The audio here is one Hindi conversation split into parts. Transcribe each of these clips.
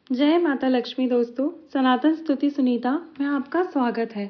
जय माता लक्ष्मी। दोस्तों, सनातन स्तुति सुनीता में आपका स्वागत है।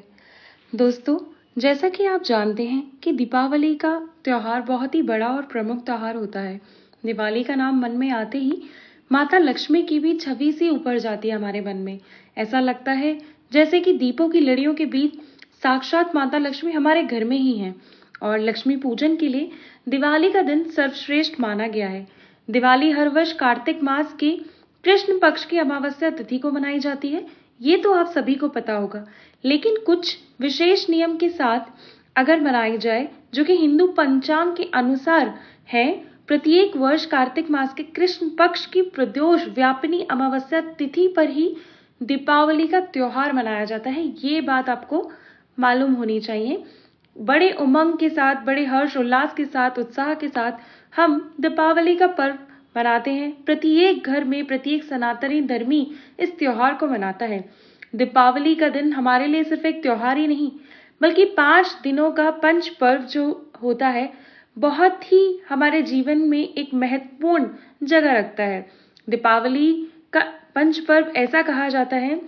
दोस्तों, जैसा कि आप जानते हैं कि दीपावली का त्यौहार बहुत ही बड़ा और प्रमुख त्यौहार होता है। दिवाली का नाम मन में आते ही माता लक्ष्मी की भी छवि सी ऊपर जाती है हमारे मन में। ऐसा लगता है जैसे कि दीपों की लड़ियों के बीच साक्षात माता लक्ष्मी हमारे घर में ही हैं। और लक्ष्मी पूजन के लिए दिवाली का दिन सर्वश्रेष्ठ माना गया है। दिवाली हर वर्ष कार्तिक मास के कृष्ण पक्ष की अमावस्या तिथि को मनाई जाती है। ये तो आप सभी को पता होगा, लेकिन कुछ विशेष नियम के साथ अगर मनाई जाए, जो कि हिंदू पंचांग के अनुसार है। प्रत्येक वर्ष कार्तिक मास के कृष्ण पक्ष की प्रदोष व्यापिनी अमावस्या तिथि पर ही दीपावली का त्योहार मनाया जाता है। ये बात आपको मालूम होनी चाहिए। बड़े उमंग के साथ, बड़े हर्ष उल्लास के साथ, उत्साह के साथ हम दीपावली का पर्व मनाते हैं। प्रत्येक घर में प्रत्येक सनातनी धर्मी इस त्योहार को मनाता है। दीपावली का दिन हमारे लिए सिर्फ एक त्योहार ही नहीं, बल्कि 5 दिनों का पंच पर्व जो होता है, बहुत ही हमारे जीवन में एक महत्वपूर्ण जगह रखता है। दीपावली का पंच पर्व ऐसा कहा जाता है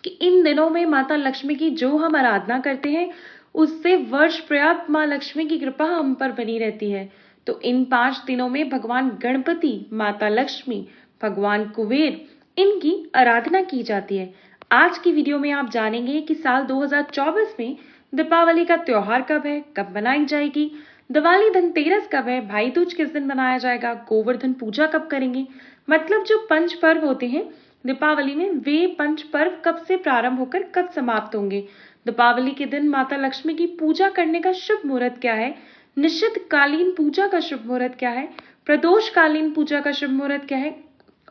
कि इन दिनों में माता लक्ष्मी की जो हम आराधना करते हैं, उससे वर्ष पर्याप्त माँ लक्ष्मी की कृपा हम पर बनी रहती है। तो इन 5 दिनों में भगवान गणपति, माता लक्ष्मी, भगवान कुबेर, इनकी आराधना की जाती है। आज की वीडियो में आप जानेंगे कि साल 2024 में दीपावली का त्योहार कब है, कब मनाई जाएगी, दिवाली धनतेरस कब है, भाई दूज किस दिन मनाया जाएगा, गोवर्धन पूजा कब करेंगे। मतलब जो पंच पर्व होते हैं दीपावली में, वे पंच पर्व कब से प्रारंभ होकर कब समाप्त होंगे। दीपावली के दिन माता लक्ष्मी की पूजा करने का शुभ मुहूर्त क्या है, निश्चित कालीन पूजा का शुभ मुहूर्त क्या है, प्रदोष कालीन पूजा का शुभ मुहूर्त क्या है,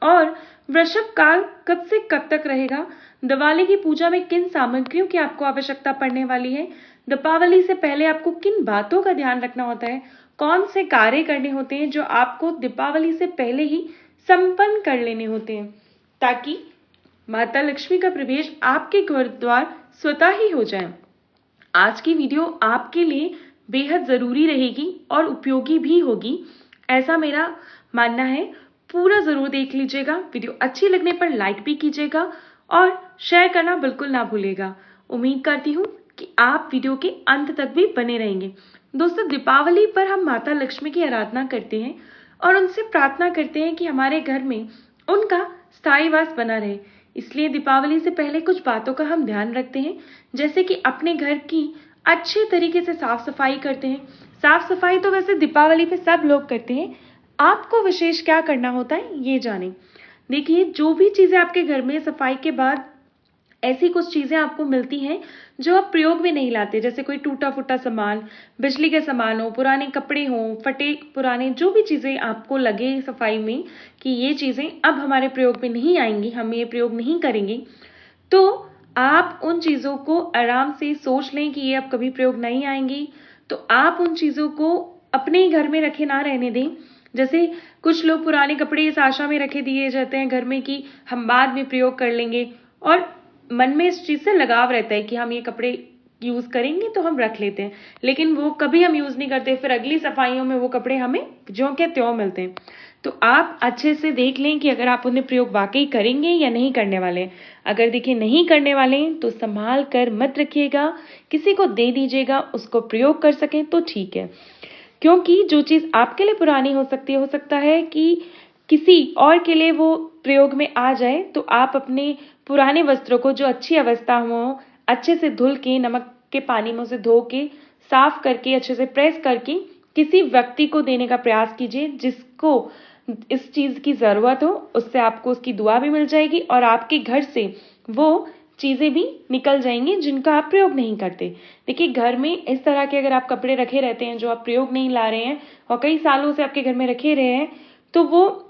और वृषभ काल कब से कब तक रहेगा। दिवाली की पूजा में किन सामग्रियों की आपको आवश्यकता पड़ने वाली है, दीपावली से पहले आपको किन बातों का ध्यान रखना होता है, कौन से कार्य करने होते हैं जो आपको दीपावली से पहले ही संपन्न कर लेने होते हैं, ताकि माता लक्ष्मी का प्रवेश आपके घर द्वार स्वतः ही हो जाए। आज की वीडियो आपके लिए बेहद ज़रूरी रहेगी और उपयोगी भी होगी, ऐसा मेरा मानना है। पूरा ज़रूर देख लीजिएगा। वीडियो अच्छी लगने पर लाइक भी कीजिएगा और शेयर करना बिल्कुल ना भूलिएगा। उम्मीद करती हूँ कि आप वीडियो के अंत तक भी बने रहेंगे। दोस्तों, दीपावली पर हम माता लक्ष्मी की आराधना करते हैं और उनसे प्रार्थना करते हैं कि हमारे घर में उनका स्थायी वास बना रहे। इसलिए दीपावली से पहले कुछ बातों का हम ध्यान रखते हैं, जैसे कि अपने घर की अच्छे तरीके से साफ सफाई करते हैं। साफ सफाई तो वैसे दीपावली पे सब लोग करते हैं, आपको विशेष क्या करना होता है ये जानें। देखिए, जो भी चीज़ें आपके घर में सफाई के बाद ऐसी कुछ चीज़ें आपको मिलती हैं जो आप प्रयोग में नहीं लाते, जैसे कोई टूटा फूटा सामान, बिजली के सामान हो, पुराने कपड़े हों, फटे पुराने जो भी चीज़ें आपको लगे सफाई में कि ये चीज़ें अब हमारे प्रयोग में नहीं आएंगी, हम ये प्रयोग नहीं करेंगे, तो आप उन चीज़ों को आराम से सोच लें कि ये अब कभी प्रयोग नहीं आएंगी। तो आप उन चीज़ों को अपने ही घर में रखे ना रहने दें। जैसे कुछ लोग पुराने कपड़े इस आशा में रखे दिए जाते हैं घर में कि हम बाद में प्रयोग कर लेंगे, और मन में इस चीज़ से लगाव रहता है कि हम ये कपड़े यूज़ करेंगे तो हम रख लेते हैं, लेकिन वो कभी हम यूज़ नहीं करते। फिर अगली सफाइयों में वो कपड़े हमें ज्यों के त्यों मिलते हैं। तो आप अच्छे से देख लें कि अगर आप उन्हें प्रयोग वाकई करेंगे या नहीं करने वाले हैं। अगर देखिए नहीं करने वाले हैं तो संभाल कर मत रखिएगा, किसी को दे दीजिएगा, उसको प्रयोग कर सकें तो ठीक है। क्योंकि जो चीज़ आपके लिए पुरानी हो सकता है कि किसी और के लिए वो प्रयोग में आ जाए, तो आप अपने पुराने वस्त्रों को जो अच्छी अवस्था में हो, अच्छे से धुल के नमक के पानी में उसे धो के साफ करके अच्छे से प्रेस करके किसी व्यक्ति को देने का प्रयास कीजिए जिसको इस चीज़ की ज़रूरत हो। उससे आपको उसकी दुआ भी मिल जाएगी और आपके घर से वो चीज़ें भी निकल जाएंगी जिनका आप प्रयोग नहीं करते। देखिए, घर में इस तरह के अगर आप कपड़े रखे रहते हैं जो आप प्रयोग नहीं ला रहे हैं और कई सालों से आपके घर में रखे रहे हैं, तो वो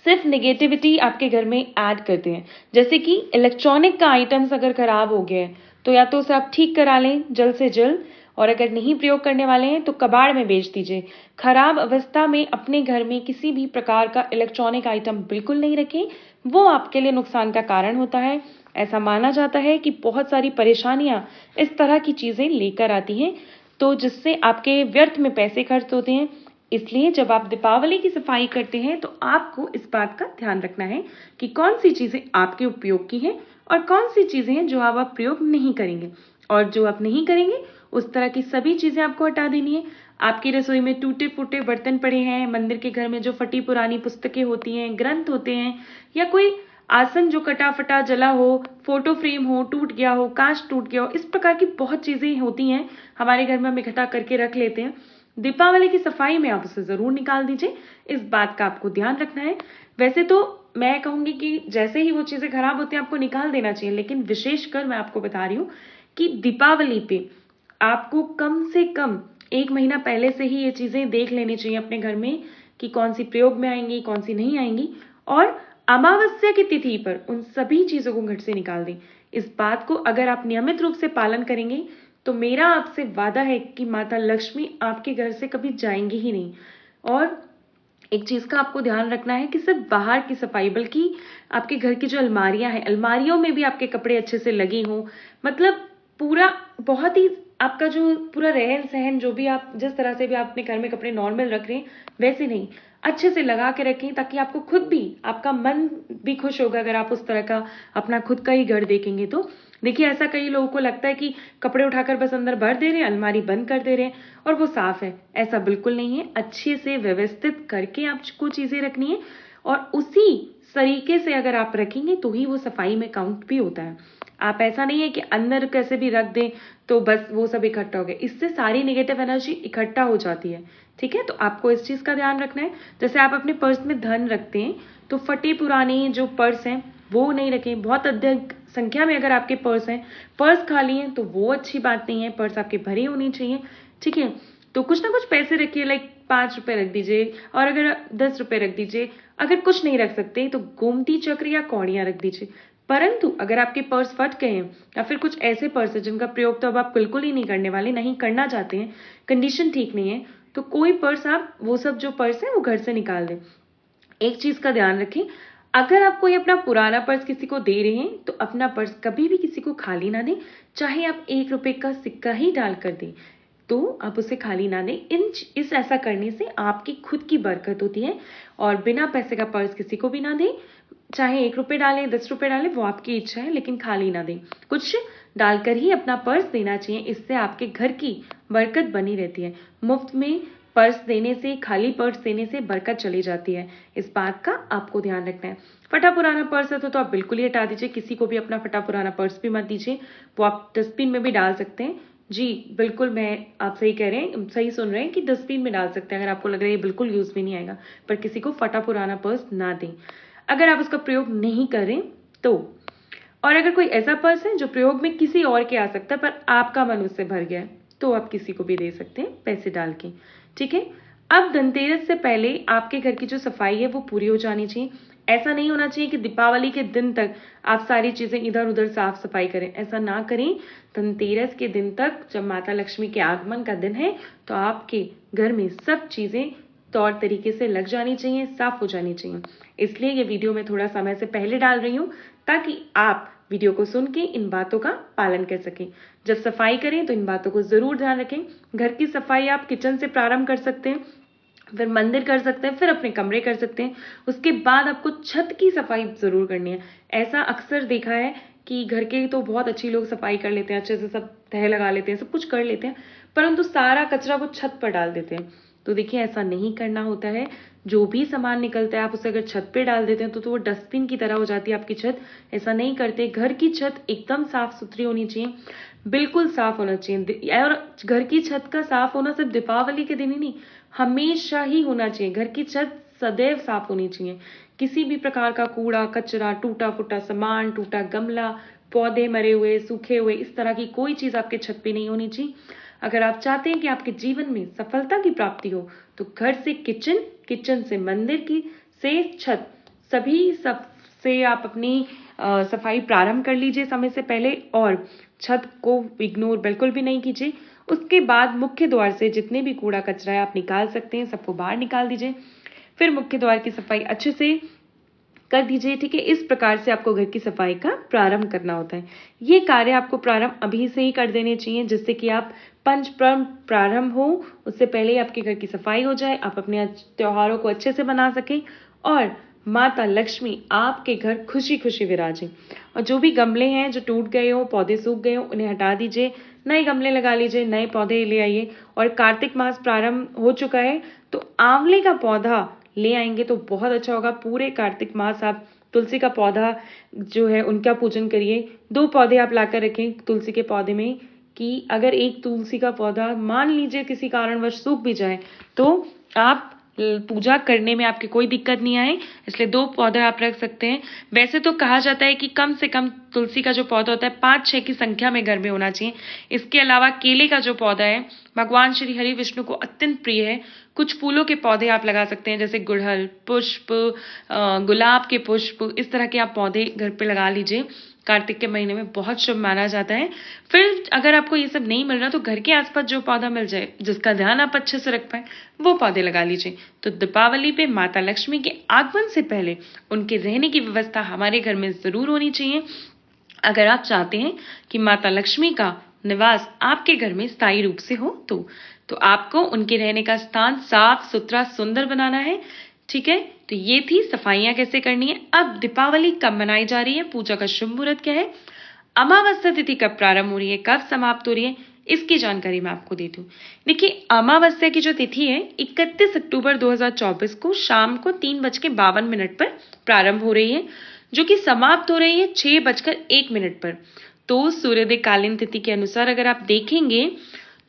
सिर्फ नेगेटिविटी आपके घर में ऐड करते हैं। जैसे कि इलेक्ट्रॉनिक का आइटम्स अगर खराब हो गए तो या तो उसे आप ठीक करा लें जल्द से जल्द, और अगर नहीं प्रयोग करने वाले हैं तो कबाड़ में बेच दीजिए। खराब अवस्था में अपने घर में किसी भी प्रकार का इलेक्ट्रॉनिक आइटम बिल्कुल नहीं रखें, वो आपके लिए नुकसान का कारण होता है। ऐसा माना जाता है कि बहुत सारी परेशानियां इस तरह की चीज़ें लेकर आती हैं, तो जिससे आपके व्यर्थ में पैसे खर्च होते हैं। इसलिए जब आप दीपावली की सफाई करते हैं तो आपको इस बात का ध्यान रखना है कि कौन सी चीजें आपके उपयोग की हैं और कौन सी चीजें हैं जो आप प्रयोग नहीं करेंगे, और जो आप नहीं करेंगे उस तरह की सभी चीजें आपको हटा देनी है। आपकी रसोई में टूटे फूटे बर्तन पड़े हैं, मंदिर के घर में जो फटी पुरानी पुस्तकें होती हैं, ग्रंथ होते हैं, या कोई आसन जो कटा फटा जला हो, फोटो फ्रेम हो टूट गया हो, कांच टूट गया हो, इस प्रकार की बहुत चीजें होती हैं हमारे घर में, हम इकट्ठा करके रख लेते हैं। दीपावली की सफाई में आप उसे जरूर निकाल दीजिए, इस बात का आपको ध्यान रखना है। वैसे तो मैं कहूंगी कि जैसे ही वो चीजें खराब होती हैं आपको निकाल देना चाहिए, लेकिन विशेषकर मैं आपको बता रही हूँ कि दीपावली पे आपको कम से कम 1 महीना पहले से ही ये चीजें देख लेनी चाहिए अपने घर में कि कौन सी प्रयोग में आएंगी, कौन सी नहीं आएंगी, और अमावस्या की तिथि पर उन सभी चीजों को घर से निकाल दें। इस बात को अगर आप नियमित रूप से पालन करेंगे तो मेरा आपसे वादा है कि माता लक्ष्मी आपके घर से कभी जाएंगी ही नहीं। और एक चीज का आपको ध्यान रखना है कि सिर्फ बाहर की सफाई, बल्कि आपके घर की जो अलमारियां हैं, अलमारियों में भी आपके कपड़े अच्छे से लगे हों, मतलब पूरा बहुत ही आपका जो पूरा रहन सहन, जो भी आप जिस तरह से भी आप अपने घर में कपड़े नॉर्मल रख रहे हैं वैसे नहीं, अच्छे से लगा के रखें, ताकि आपको खुद भी, आपका मन भी खुश होगा अगर आप उस तरह का अपना खुद का ही घर देखेंगे तो। देखिए, ऐसा कई लोगों को लगता है कि कपड़े उठाकर बस अंदर भर दे रहे हैं, अलमारी बंद कर दे रहे हैं और वो साफ है। ऐसा बिल्कुल नहीं है, अच्छे से व्यवस्थित करके आपको चीजें रखनी है, और उसी तरीके से अगर आप रखेंगे तो ही वो सफाई में काउंट भी होता है। आप ऐसा नहीं है कि अंदर कैसे भी रख दें तो बस वो सब इकट्ठा हो गया, इससे सारी नेगेटिव एनर्जी इकट्ठा हो जाती है। ठीक है, तो आपको इस चीज का ध्यान रखना है। जैसे आप अपने पर्स में धन रखते हैं तो फटे पुराने जो पर्स हैं वो नहीं रखें। बहुत अधिक संख्या में अगर आपके पर्स हैं, पर्स खाली हैं, तो वो अच्छी बात नहीं है, पर्स आपके भरे होने चाहिए। ठीक है, तो कुछ ना कुछ पैसे रखिए, लाइक 5 रुपए रख दीजिए, और अगर 10 रुपए रख दीजिए। अगर कुछ नहीं रख सकते तो गोमती चक्र या कौड़ियां रख दीजिए। परंतु अगर आपके पर्स फट गए हैं, या फिर कुछ ऐसे पर्स है जिनका प्रयोग तो अब आप बिल्कुल ही नहीं करने वाले, नहीं करना चाहते हैं, कंडीशन ठीक नहीं है, तो कोई पर्स, आप वो सब जो पर्स है वो घर से निकाल दें। एक चीज का ध्यान रखें, अगर आप कोई अपना पुराना पर्स किसी को दे रहे हैं तो अपना पर्स कभी भी किसी को खाली ना दें, चाहे आप 1 रुपए का सिक्का ही डाल कर दें तो आप उसे खाली ना दें। इस ऐसा करने से आपकी खुद की बरकत होती है। और बिना पैसे का पर्स किसी को भी ना दें, चाहे 1 रुपए डालें, 10 रुपए डालें, वो आपकी इच्छा है, लेकिन खाली ना दें, कुछ डालकर ही अपना पर्स देना चाहिए। इससे आपके घर की बरकत बनी रहती है। मुफ्त में पर्स देने से, खाली पर्स देने से बरकत चली जाती है, इस बात का आपको ध्यान रखना है। फटा पुराना पर्स है तो आप बिल्कुल ही हटा दीजिए, किसी को भी अपना फटा पुराना पर्स भी मत दीजिए, वो आप डस्टबिन में भी डाल सकते हैं। जी बिल्कुल, मैं आप सही कह रहे हैं, सही सुन रहे हैं कि डस्टबिन में डाल सकते हैं अगर आपको लग रहा है ये बिल्कुल यूज में नहीं आएगा, पर किसी को फटा पुराना पर्स ना दें अगर आप उसका प्रयोग नहीं करें तो। और अगर कोई ऐसा पर्स है जो प्रयोग में किसी और के आ सकता है पर आपका मन उससे भर गया है, तो आप किसी को भी दे सकते हैं पैसे डाल के। ठीक है, अब धनतेरस से पहले आपके घर की जो सफाई है वो पूरी हो जानी चाहिए। ऐसा नहीं होना चाहिए कि दीपावली के दिन तक आप सारी चीजें इधर उधर साफ सफाई करें, ऐसा ना करें। धनतेरस के दिन तक, जब माता लक्ष्मी के आगमन का दिन है, तो आपके घर में सब चीजें तौर तरीके से लग जानी चाहिए, साफ हो जानी चाहिए। इसलिए ये वीडियो मैं थोड़ा समय से पहले डाल रही हूँ ताकि आप वीडियो को सुन के इन बातों का पालन कर सकें। जब सफाई करें तो इन बातों को जरूर ध्यान रखें। घर की सफाई आप किचन से प्रारंभ कर सकते हैं, फिर मंदिर कर सकते हैं, फिर अपने कमरे कर सकते हैं, उसके बाद आपको छत की सफाई जरूर करनी है। ऐसा अक्सर देखा है कि घर के तो बहुत अच्छी लोग सफाई कर लेते हैं, अच्छे से सब तह लगा लेते हैं, सब कुछ कर लेते हैं, परंतु सारा कचरा वो छत पर डाल देते हैं। तो देखिए, ऐसा नहीं करना होता है। जो भी सामान निकलता है आप उसे अगर छत पे डाल देते हैं तो वो डस्टबिन की तरह हो जाती है आपकी छत। ऐसा नहीं करते। घर की छत एकदम साफ सुथरी होनी चाहिए, बिल्कुल साफ होना चाहिए। और घर की छत का साफ होना सिर्फ दीपावली के दिन ही नहीं, हमेशा ही होना चाहिए। घर की छत सदैव साफ होनी चाहिए। किसी भी प्रकार का कूड़ा कचरा, टूटा फूटा सामान, टूटा गमला, पौधे मरे हुए, सूखे हुए, इस तरह की कोई चीज आपके छत पे नहीं होनी चाहिए। अगर आप चाहते हैं कि आपके जीवन में सफलता की प्राप्ति हो तो घर से किचन, किचन से मंदिर की, से छत, सभी सब से आप अपनी सफाई प्रारंभ कर लीजिए समय से पहले। और छत को इग्नोर बिल्कुल भी नहीं कीजिए। उसके बाद मुख्य द्वार से जितने भी कूड़ा कचरा है आप निकाल सकते हैं, सबको बाहर निकाल दीजिए। फिर मुख्य द्वार की सफाई अच्छे से कर दीजिए। ठीक है, इस प्रकार से आपको घर की सफाई का प्रारंभ करना होता है। ये कार्य आपको प्रारंभ अभी से ही कर देने चाहिए, जिससे कि आप पंचपर्व प्रारंभ हो उससे पहले ही आपके घर की सफाई हो जाए, आप अपने त्योहारों को अच्छे से मना सकें और माता लक्ष्मी आपके घर खुशी खुशी विराजें। और जो भी गमले हैं जो टूट गए हो, पौधे सूख गए हो, उन्हें हटा दीजिए, नए गमले लगा लीजिए, नए पौधे ले आइए। और कार्तिक मास प्रारंभ हो चुका है तो आंवले का पौधा ले आएंगे तो बहुत अच्छा होगा। पूरे कार्तिक मास आप तुलसी का पौधा जो है उनका पूजन करिए। 2 पौधे आप लाकर रखें तुलसी के पौधे में, कि अगर एक तुलसी का पौधा मान लीजिए किसी कारणवश सूख भी जाए तो आप पूजा करने में आपकी कोई दिक्कत नहीं आए, इसलिए 2 पौधे आप रख सकते हैं। वैसे तो कहा जाता है कि कम से कम तुलसी का जो पौधा होता है 5-6 की संख्या में घर में होना चाहिए। इसके अलावा केले का जो पौधा है भगवान श्री हरि विष्णु को अत्यंत प्रिय है। कुछ फूलों के पौधे आप लगा सकते हैं, जैसे गुड़हल पुष्प, गुलाब के पुष्प, इस तरह के आप पौधे घर पे लगा लीजिए। कार्तिक के महीने में बहुत शुभ माना जाता है। फिर अगर आपको ये सब नहीं मिल रहा तो घर के आसपास जो पौधा मिल जाए जिसका ध्यान आप अच्छे से रख पाए वो पौधे लगा लीजिए। तो दीपावली पे माता लक्ष्मी के आगमन से पहले उनके रहने की व्यवस्था हमारे घर में जरूर होनी चाहिए। अगर आप चाहते हैं कि माता लक्ष्मी का निवास आपके घर में स्थायी रूप से हो तो आपको उनके रहने का स्थान साफ सुथरा सुंदर बनाना है। ठीक है, तो ये थी सफाइयां कैसे करनी है। अब दीपावली कब मनाई जा रही है, पूजा का शुभ मुहूर्त क्या है, अमावस्या तिथि कब प्रारंभ हो रही है, कब समाप्त हो रही है, इसकी जानकारी मैं आपको देती हूँ। देखिए, अमावस्या की जो तिथि है 31 अक्टूबर 2024 को शाम को 3:52 पर प्रारंभ हो रही है, जो कि समाप्त हो रही है 6:01 पर। तो सूर्योदय कालीन तिथि के अनुसार अगर आप देखेंगे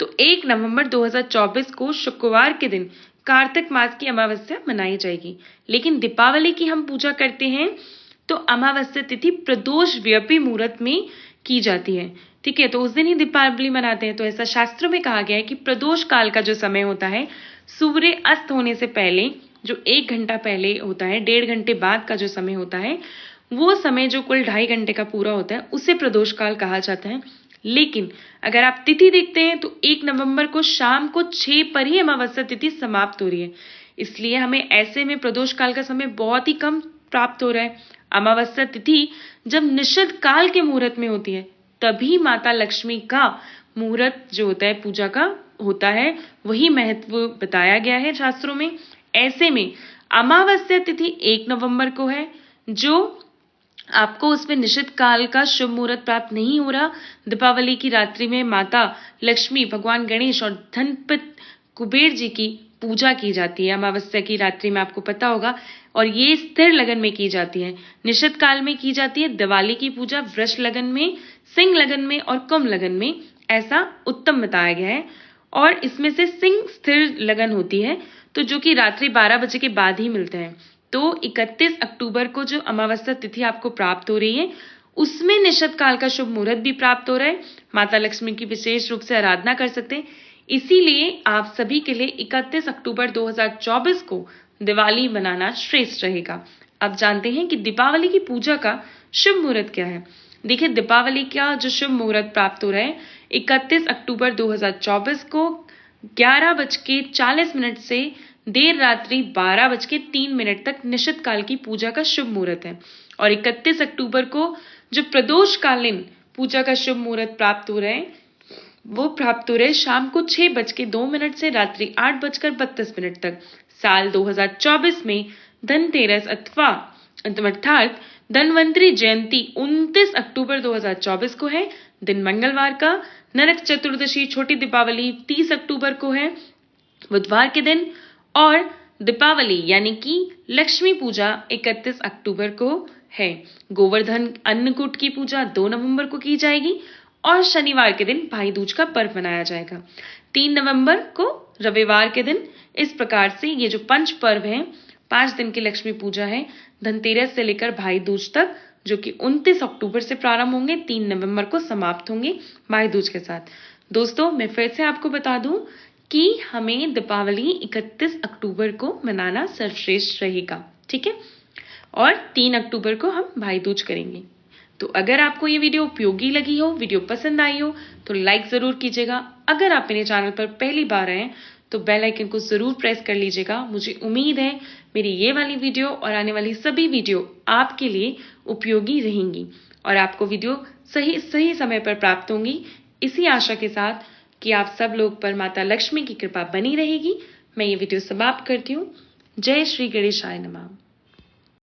तो 1 नवंबर 2024 को शुक्रवार के दिन कार्तिक मास की अमावस्या मनाई जाएगी। लेकिन दीपावली की हम पूजा करते हैं तो अमावस्या तिथि प्रदोष व्यापी मुहूर्त में की जाती है। ठीक है, तो उस दिन ही दीपावली मनाते हैं। तो ऐसा शास्त्रों में कहा गया है कि प्रदोष काल का जो समय होता है सूर्य अस्त होने से पहले जो 1 घंटा पहले होता है, 1.5 घंटे बाद का जो समय होता है, वो समय जो कुल 2.5 घंटे का पूरा होता है उसे प्रदोष काल कहा जाता है। लेकिन अगर आप तिथि देखते हैं तो 1 नवंबर को शाम को 6 पर ही अमावस्या तिथि समाप्त हो रही है, इसलिए हमें ऐसे में प्रदोष काल का समय बहुत ही कम प्राप्त हो रहा है। अमावस्या तिथि जब निषिद्ध काल के मुहूर्त में होती है तभी माता लक्ष्मी का मुहूर्त जो होता है पूजा का होता है, वही महत्व बताया गया है शास्त्रों में। ऐसे में अमावस्या तिथि 1 नवंबर को है, जो आपको उसमें निश्चित काल का शुभ मुहूर्त प्राप्त नहीं हो रहा। दीपावली की रात्रि में माता लक्ष्मी, भगवान गणेश और धनपति कुबेर जी की पूजा की जाती है अमावस्या की रात्रि में, आपको पता होगा। और ये स्थिर लगन में की जाती है, निश्चित काल में की जाती है। दिवाली की पूजा वृष लगन में, सिंह लगन में और कुंभ लगन में, ऐसा उत्तम बताया गया है। और इसमें से सिंह स्थिर लगन होती है, तो जो कि रात्रि 12 बजे के बाद ही मिलते हैं। तो 31 अक्टूबर को जो अमावस्या तिथि आपको प्राप्त हो रही है उसमें निषिद्ध काल का शुभ मुहूर्त भी प्राप्त हो रहा है। माता लक्ष्मी की विशेष रूप से आराधना कर सकते हैं। इसीलिए आप सभी के लिए 31 अक्टूबर 2024 को दिवाली मनाना श्रेष्ठ रहेगा। अब जानते हैं कि दीपावली की पूजा का शुभ मुहूर्त क्या है। देखिए, दीपावली का जो शुभ मुहूर्त प्राप्त हो रहा है 31 अक्टूबर 2024 को 11:40 से देर रात्रि 12:03 तक निश्चित काल की पूजा का शुभ मुहूर्त है। और 31 अक्टूबर को जो प्रदोष कालीन पूजा का शुभ मुहूर्त प्राप्त हो रहा है वो प्राप्त हो रहे शाम को 6:02 से रात्रि 8:32 तक। साल 2024 में धनतेरस अर्थात धनवंतरी जयंती 29 अक्टूबर 2024 को है, दिन मंगलवार का। नरक चतुर्दशी छोटी दीपावली 30 अक्टूबर को है, बुधवार के दिन। और दीपावली यानी कि लक्ष्मी पूजा 31 अक्टूबर को है। गोवर्धन अन्नकूट की पूजा 2 नवंबर को की जाएगी और शनिवार के दिन भाई दूज का पर्व मनाया जाएगा 3 नवंबर को रविवार के दिन। इस प्रकार से ये जो पंच पर्व हैं, 5 दिन की लक्ष्मी पूजा है, धनतेरस से लेकर भाई दूज तक, जो कि 29 अक्टूबर से प्रारंभ होंगे, 3 नवंबर को समाप्त होंगे भाई दूज के साथ। दोस्तों, मैं फिर से आपको बता दूं कि हमें दीपावली 31 अक्टूबर को मनाना सर्वश्रेष्ठ रहेगा। ठीक है, और 3 अक्टूबर को हम भाई दूज करेंगे। तो अगर आपको ये वीडियो उपयोगी लगी हो, वीडियो पसंद आई हो तो लाइक जरूर कीजिएगा। अगर आप मेरे चैनल पर पहली बार आए तो बेल आइकन को ज़रूर प्रेस कर लीजिएगा। मुझे उम्मीद है मेरी ये वाली वीडियो और आने वाली सभी वीडियो आपके लिए उपयोगी रहेंगी और आपको वीडियो सही समय पर प्राप्त होंगी। इसी आशा के साथ कि आप सब लोग पर माता लक्ष्मी की कृपा बनी रहेगी, मैं ये वीडियो समाप्त करती हूँ। जय श्री गणेशाय नमः।